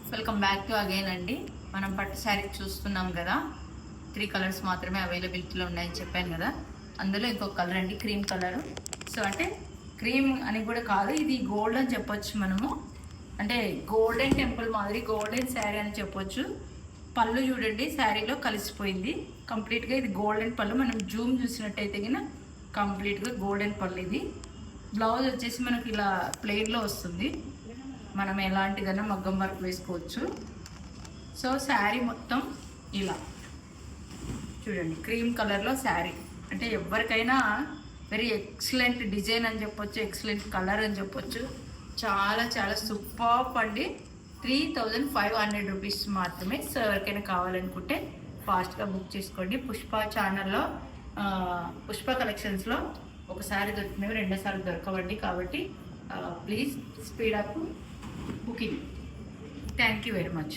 Welcome back to again అండి. మనం పట్టు శారీ చూస్తున్నాం కదా, 3 కలర్స్ మాత్రమే అవైలబిలిటీలో ఉన్నాయని చెప్పాను కదా. అందులో ఇంకొక కలర్ అండి, క్రీమ్ కలర్. సో అంటే క్రీమ్ అని కూడా కాదు, ఇది గోల్డ్ అని చెప్పొచ్చు మనము. అంటే గోల్డెన్ టెంపుల్ మాదిరి గోల్డెన్ శారీ అని చెప్పొచ్చు. పళ్ళు చూడండి, శారీలో కలిసిపోయింది కంప్లీట్గా. ఇది గోల్డెన్ పళ్ళు. మనం జూమ్ చూసినట్టయితే కన్నా కంప్లీట్గా గోల్డెన్ పళ్ళు. ఇది బ్లౌజ్ వచ్చేసి మనకి ఇలా ప్లెయిన్లో వస్తుంది. మనం ఎలాంటిదైనా మగ్గం వర్క్ వేసుకోవచ్చు. సో శారీ మొత్తం ఇలా చూడండి, క్రీమ్ కలర్లో శారీ. అంటే ఎవరికైనా వెరీ ఎక్సలెంట్ డిజైన్ అని చెప్పొచ్చు, ఎక్సలెంట్ కలర్ అని చెప్పొచ్చు. చాలా చాలా సూపర్ అండి. 3500 రూపీస్ మాత్రమే. సో ఎవరికైనా కావాలనుకుంటే ఫాస్ట్గా బుక్ చేసుకోండి. పుష్ప ఛానల్లో, పుష్ప కలెక్షన్స్లో ఒకసారి దొరికినవి రెండోసారి దొరకవండి. కాబట్టి please speed up booking. Thank you very much.